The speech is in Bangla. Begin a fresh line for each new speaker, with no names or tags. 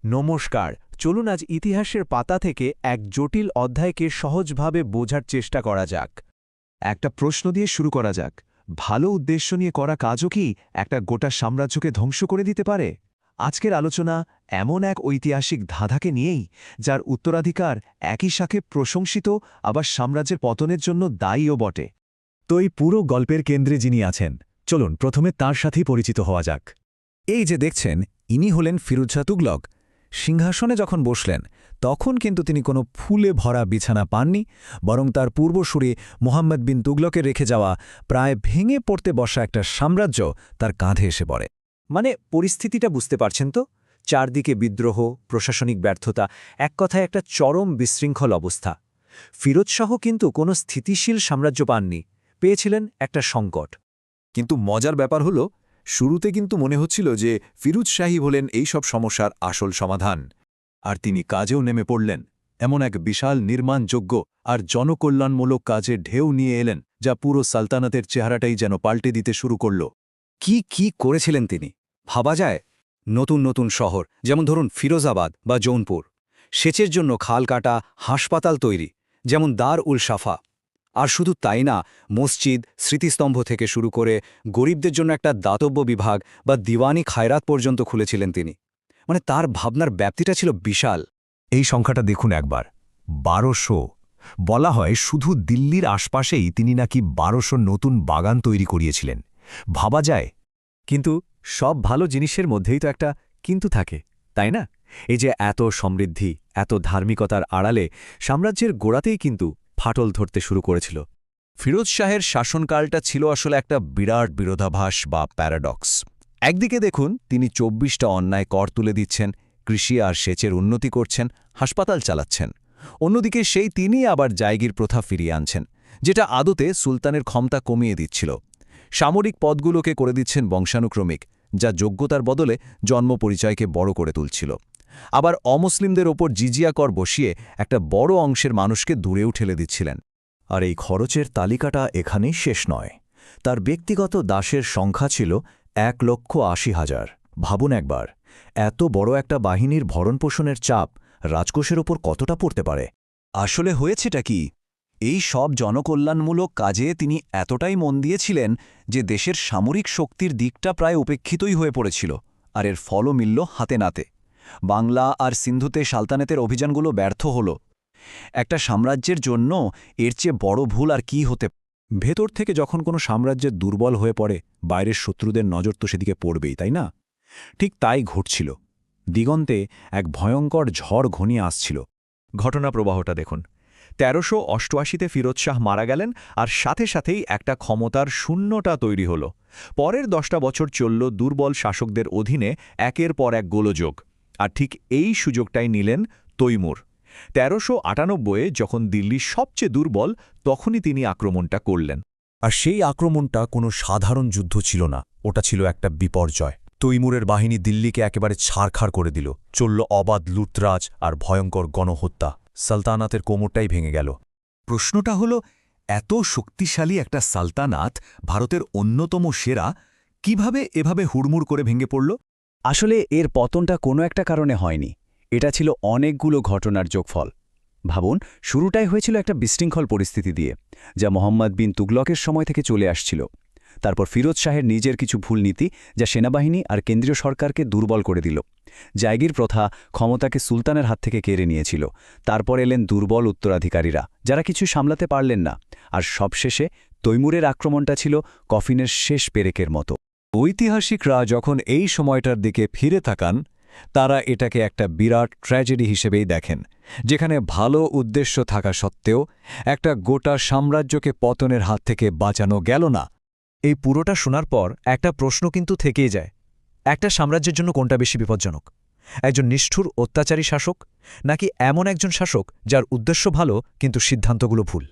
নমস্কার, চলুন আজ ইতিহাসের পাতা থেকে এক জটিল অধ্যায়কে সহজভাবে বোঝার চেষ্টা করা যাক।
একটা প্রশ্ন দিয়ে শুরু করা যাক। ভালো উদ্দেশ্য নিয়ে করা কাজও কি একটা গোটা সাম্রাজ্যকে ধ্বংস করে দিতে পারে? আজকের আলোচনা এমন এক ঐতিহাসিক ধাঁধাকে নিয়েই, যার উত্তরাধিকার একই সাথে প্রশংসিত আবার সাম্রাজ্যের পতনের জন্য দায়ীও বটে।
তো এই পুরো গল্পের কেন্দ্রে যিনি আছেন, চলুন প্রথমে তার সাথেই পরিচিত হওয়া যাক। এই যে দেখছেন, ইনি হলেন ফিরোজ শাহ তুগলক। সিংহাসনে যখন বসলেন, তখন কিন্তু তিনি কোনো ফুলে ভরা বিছানা পাননি, বরং তার পূর্বসূরি মোহাম্মদ বিন তুগলকের রেখে যাওয়া প্রায় ভেঙে পড়তে বসা একটা সাম্রাজ্য তার কাঁধে এসে পড়ে।
মানে পরিস্থিতিটা বুঝতে পারছেন তো? চারদিকে বিদ্রোহ, প্রশাসনিক ব্যর্থতা, এক কথায় একটা চরম বিশৃঙ্খল অবস্থা। ফিরোজ শাহ কিন্তু কোনো স্থিতিশীল সাম্রাজ্য পাননি, পেয়েছিলেন একটা সংকট।
কিন্তু মজার ব্যাপার হল, শুরুতে কিন্তু মনে হচ্ছিল যে ফিরোজ শাহী হলেন এই সব সমস্যার আসল সমাধান। আর তিনি কাজেও নেমে পড়লেন, এমন এক বিশাল নির্মাণযোগ্য আর জনকল্যাণমূলক কাজে ঢেউ নিয়ে এলেন, যা পুরো সালতানাতের চেহারাটাই যেন পাল্টে দিতে শুরু করল।
কি করেছিলেন তিনি? ভাবা যায়, নতুন নতুন শহর, যেমন ধরুন ফিরোজাবাদ বা জৌনপুর, সেচের জন্য খাল কাটা, হাসপাতাল তৈরি, যেমন দার উল সাফা। আর শুধু তাই না, মসজিদ, স্মৃতিস্তম্ভ থেকে শুরু করে গরিবদের জন্য একটা দাতব্য বিভাগ বা দিওয়ানি খায়রাত পর্যন্ত খুলেছিলেন তিনি। মানে তার ভাবনার ব্যাপ্তিটা ছিল বিশাল।
এই সংখ্যাটা দেখুন একবার, 1200। বলা হয় শুধু দিল্লির আশপাশেই তিনি নাকি 1200 নতুন বাগান তৈরি করিয়েছিলেন। ভাবা যায়? কিন্তু সব ভালো জিনিসের মধ্যেই তো একটা কিন্তু থাকে, তাই না? এই যে এত সমৃদ্ধি, এত ধার্মিকতার আড়ালে সাম্রাজ্যের গোড়াতেই কিন্তু ফাটল ধরতে শুরু করেছিল।
ফিরোজ শাহের শাসনকালটা ছিল আসলে একটা বিরাট বিরোধাভাস বা প্যারাডক্স। একদিকে দেখুন, তিনি 24টা অন্যায় কর তুলে দিচ্ছেন, কৃষি আর সেচের উন্নতি করছেন, হাসপাতাল চালাচ্ছেন। অন্যদিকে সেই তিনি আবার জায়গির প্রথা ফিরিয়ে আনছেন, যেটা আদতে সুলতানের ক্ষমতা কমিয়ে দিচ্ছিল। সামরিক পদগুলোকে করে দিচ্ছেন বংশানুক্রমিক, যা যোগ্যতার বদলে জন্ম পরিচয়কে বড় করে তুলছিল। আবার অমুসলিমদের ওপর জিজিয়া কর বসিয়ে একটা বড় অংশের মানুষকে দূরেও ঠেলে দিচ্ছিলেন।
আর এই খরচের তালিকাটা এখানেই শেষ নয়। তার ব্যক্তিগত দাসের সংখ্যা ছিল 1,80,000। ভাবুন একবার, এত বড় একটা বাহিনীর ভরণপোষণের চাপ রাজকোষের ওপর কতটা পড়তে পারে।
আসলে হয়েছেটা কি? এই সব জনকল্যাণমূলক কাজে তিনি এতটাই মন দিয়েছিলেন যে দেশের সামরিক শক্তির দিকটা প্রায় উপেক্ষিতই হয়ে পড়েছিল, আর এর ফলও মিলল হাতে নাতে। বাংলা আর সিন্ধুতে সালতানাতের অভিযানগুলো ব্যর্থ হল। একটা সাম্রাজ্যের জন্য এর চেয়ে বড় ভুল আর কি হতে পারে?
ভেতর থেকে যখন কোনো সাম্রাজ্যের দুর্বল হয়ে পড়ে, বাইরের শত্রুদের নজর তো সেদিকে পড়বেই, তাই না? ঠিক তাই ঘটছিল। দিগন্তে এক ভয়ঙ্কর ঝড় ঘনিয়ে আসছিল। ঘটনা প্রবাহটা দেখুন। 1388তে ফিরোজ শাহ মারা গেলেন, আর সাথে সাথেই একটা ক্ষমতার শূন্যতা তৈরি হল। পরের 10টা বছর চলল দুর্বল শাসকদের অধীনে একের পর এক গোলযোগ। আর ঠিক এই সুযোগটাই নিলেন তৈমুর। 1398-এ যখন দিল্লি সবচেয়ে দুর্বল, তখনই তিনি আক্রমণটা করলেন।
আর সেই আক্রমণটা কোনো সাধারণ যুদ্ধ ছিল না, ওটা ছিল একটা বিপর্যয়। তৈমুরের বাহিনী দিল্লিকে একেবারে ছারখার করে দিল। চলল অবাধ লুটরাজ আর ভয়ঙ্কর গণহত্যা। সালতানাতের কোমরটাই ভেঙে গেল।
প্রশ্নটা হল, এত শক্তিশালী একটা সালতানাত, ভারতের অন্যতম সেরা, কিভাবে এভাবে হুড়মুড় করে ভেঙে পড়ল?
আসলে এর পতনটা কোনো একটা কারণে হয়নি, এটা ছিল অনেকগুলো ঘটনার যোগফল। ভাবুন, শুরুটাই হয়েছিল একটা বিশৃঙ্খল পরিস্থিতি দিয়ে, যা মোহাম্মদ বিন তুগলকের সময় থেকে চলে আসছিল। তারপর ফিরোজ শাহের নিজের কিছু ভুল নীতি, যা সেনাবাহিনী আর কেন্দ্রীয় সরকারকে দুর্বল করে দিল। জায়গির প্রথা ক্ষমতাকে সুলতানের হাত থেকে কেড়ে নিয়েছিল। তারপর এলেন দুর্বল উত্তরাধিকারীরা, যারা কিছু সামলাতে পারলেন না। আর সবশেষে তৈমুরের আক্রমণটা ছিল কফিনের শেষ পেরেকের মতো।
ঐতিহাসিকরা যখন এই সময়টার দিকে ফিরে তাকান, তারা এটাকে একটা বিরাট ট্র্যাজেডি হিসেবেই দেখেন, যেখানে ভালো উদ্দেশ্য থাকা সত্ত্বেও একটা গোটা সাম্রাজ্যকে পতনের হাত থেকে বাঁচানো গেল না।
এই পুরোটা শোনার পর একটা প্রশ্ন কিন্তু থেকেই যায়, একটা সাম্রাজ্যের জন্য কোনটা বেশি বিপজ্জনক? একজন নিষ্ঠুর অত্যাচারী শাসক, নাকি এমন একজন শাসক যার উদ্দেশ্য ভালো কিন্তু সিদ্ধান্তগুলো ভুল?